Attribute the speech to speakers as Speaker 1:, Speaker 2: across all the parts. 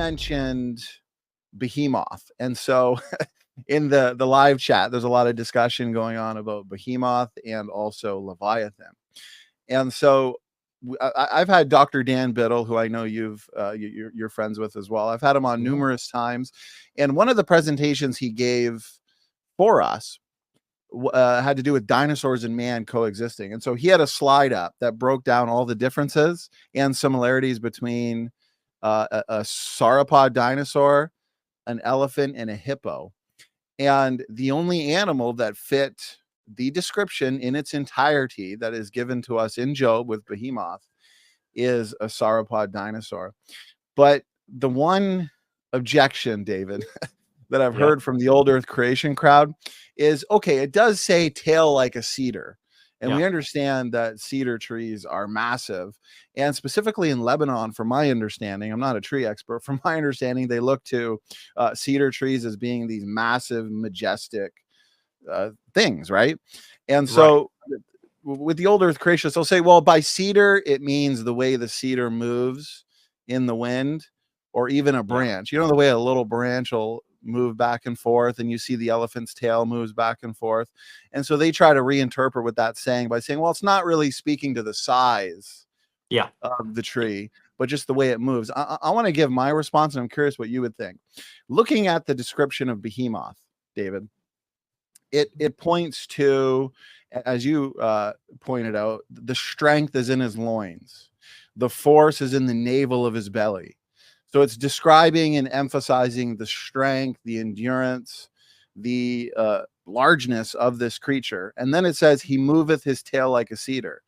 Speaker 1: mentioned Behemoth, and so in the live chat, there's a lot of discussion going on about Behemoth and also Leviathan. And so I've had Dr. Dan Biddle, who I know you're friends with as well. I've had him on numerous times, and one of the presentations he gave for us had to do with dinosaurs and man coexisting. And so he had a slide up that broke down all the differences and similarities between a sauropod dinosaur, an elephant, and a hippo. And the only animal that fit the description in its entirety that is given to us in Job with Behemoth is a sauropod dinosaur. But the one objection, David, that I've heard from the old Earth creation crowd is, okay, it does say tail like a cedar. And we understand that cedar trees are massive. And specifically in Lebanon, from my understanding, I'm not a tree expert, from my understanding, they look to cedar trees as being these massive, majestic things, right? And so with the old Earth creationists, they'll say, well, by cedar, it means the way the cedar moves in the wind, or even a branch. You know, the way a little branch will move back and forth, and you see the elephant's tail moves back and forth. And so they try to reinterpret what that's saying by saying, well, it's not really speaking to the size of the tree, but just the way it moves. I want to give my response, and I'm curious what you would think. Looking at the description of Behemoth, David, it points to, as you pointed out, the strength is in his loins. The force is in the navel of his belly. So it's describing and emphasizing the strength, the endurance, the largeness of this creature. And then it says, he moveth his tail like a cedar.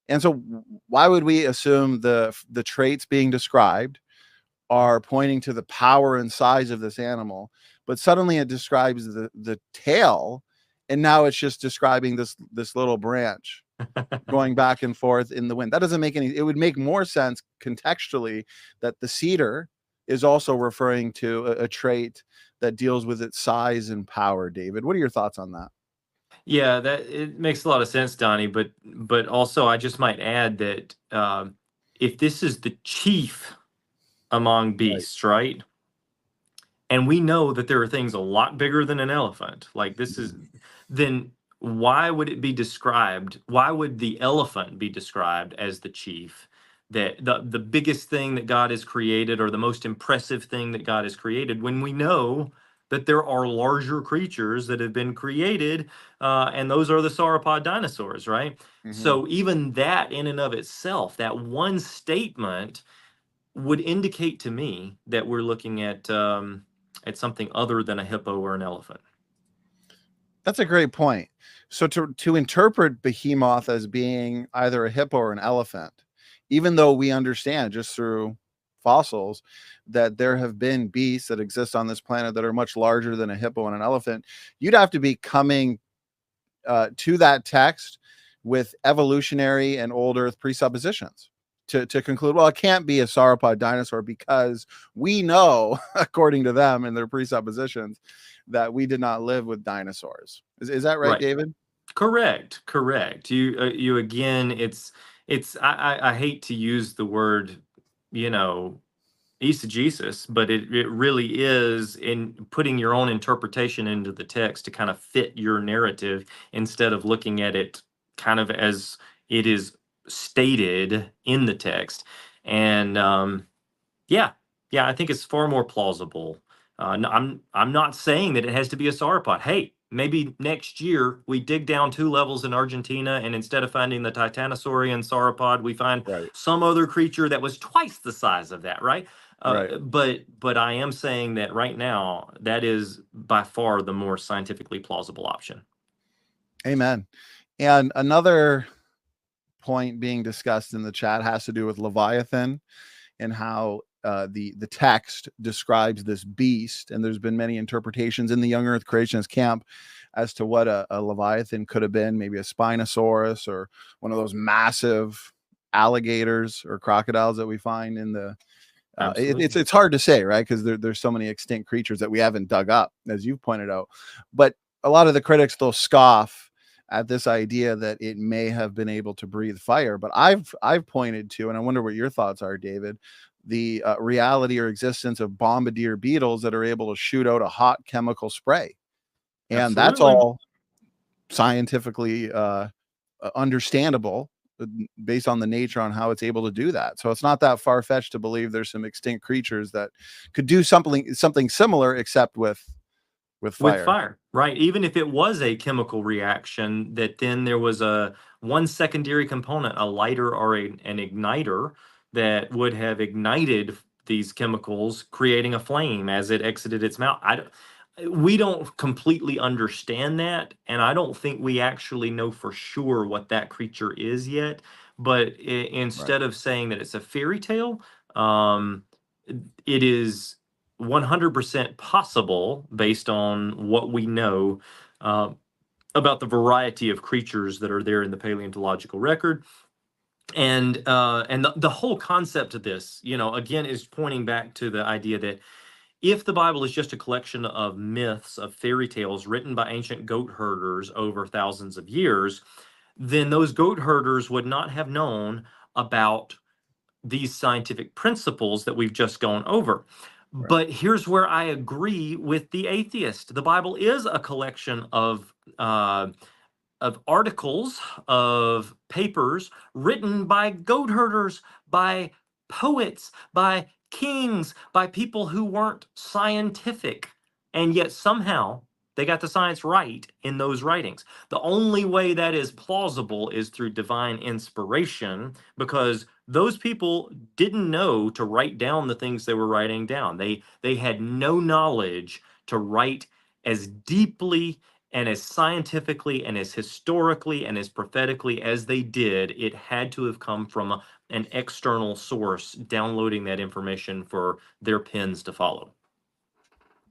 Speaker 1: And so why would we assume the traits being described are pointing to the power and size of this animal, but suddenly it describes the tail, and now it's just describing this little branch going back and forth in the wind? That doesn't make it would make more sense contextually that the cedar is also referring to a trait that deals with its size and power. David, what are your thoughts on that?
Speaker 2: Yeah, that it makes a lot of sense, Donny. But also, I just might add that if this is the chief among beasts, right? And we know that there are things a lot bigger than an elephant. Like this is, then why would it be described? Why would the elephant be described as the chief? That the biggest thing that God has created, or the most impressive thing that God has created, when we know that there are larger creatures that have been created, and those are the sauropod dinosaurs, right? So even that in and of itself, that one statement would indicate to me that we're looking at something other than a hippo or an elephant.
Speaker 1: That's a great point. So to interpret Behemoth as being either a hippo or an elephant, even though we understand just through fossils that there have been beasts that exist on this planet that are much larger than a hippo and an elephant, you'd have to be coming to that text with evolutionary and old Earth presuppositions to conclude, well, it can't be a sauropod dinosaur because we know, according to them and their presuppositions, that we did not live with dinosaurs. Is that right, David?
Speaker 2: Correct. You again, it's I hate to use the word, eisegesis, but it really is in putting your own interpretation into the text to kind of fit your narrative, instead of looking at it kind of as it is stated in the text. And I think it's far more plausible. I'm not saying that it has to be a sauropod. Hey, maybe next year we dig down 2 levels in Argentina, and instead of finding the titanosaurian sauropod, we find some other creature that was twice the size of that, right? But I am saying that right now, that is by far the more scientifically plausible option.
Speaker 1: Amen. And another point being discussed in the chat has to do with Leviathan and how the text describes this beast. And there's been many interpretations in the young Earth creationist camp as to what a Leviathan could have been, maybe a Spinosaurus or one of those massive alligators or crocodiles that we find in the it's hard to say, right? Because there's so many extinct creatures that we haven't dug up, as you've pointed out. But a lot of the critics, they'll scoff at this idea that it may have been able to breathe fire. But I've pointed to, and I wonder what your thoughts are, David, the reality or existence of bombardier beetles that are able to shoot out a hot chemical spray. And that's
Speaker 2: Absolutely.
Speaker 1: all scientifically understandable based on the nature on how it's able to do that. So it's not that far-fetched to believe there's some extinct creatures that could do something similar, except with fire.
Speaker 2: Right? Even if it was a chemical reaction, that then there was one secondary component, a lighter or an igniter, that would have ignited these chemicals, creating a flame as it exited its mouth. We don't completely understand that, and I don't think we actually know for sure what that creature is yet. But
Speaker 1: Right.
Speaker 2: instead of saying that it's a fairy tale, um, it is 100% possible, based on what we know uh, about the variety of creatures that are there in the paleontological record. And the whole concept of this, again, is pointing back to the idea that if the Bible is just a collection of myths, of fairy tales written by ancient goat herders over thousands of years, then those goat herders would not have known about these scientific principles that we've just gone over.
Speaker 1: Right.
Speaker 2: But here's where I agree with the atheist. The Bible is a collection of articles, of papers written by goat herders, by poets, by kings, by people who weren't scientific. And yet somehow they got the science right in those writings. The only way that is plausible is through divine inspiration, because those people didn't know to write down the things they were writing down. They had no knowledge to write as deeply and as scientifically and as historically and as prophetically as they did. It had to have come from an external source downloading that information for their pens to follow.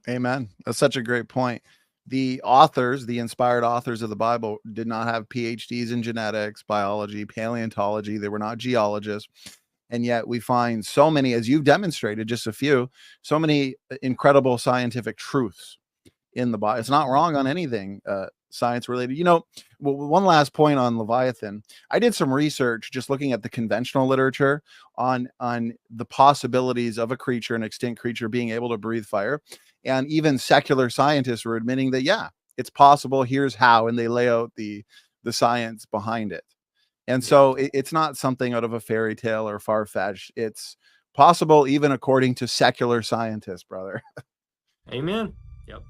Speaker 1: Amen. That's such a great point. The authors, the inspired authors of the Bible, did not have PhDs in genetics, biology, paleontology. They were not geologists. And yet we find so many, as you've demonstrated, just a few, so many incredible scientific truths in the Bible. It's not wrong on anything science related. One last point on Leviathan. I did some research just looking at the conventional literature on the possibilities of a creature, an extinct creature, being able to breathe fire. And even secular scientists were admitting that, yeah, it's possible. Here's how. And they lay out the science behind it. And so it's not something out of a fairy tale or far-fetched. It's possible even according to secular scientists, brother.
Speaker 2: Amen. Yep.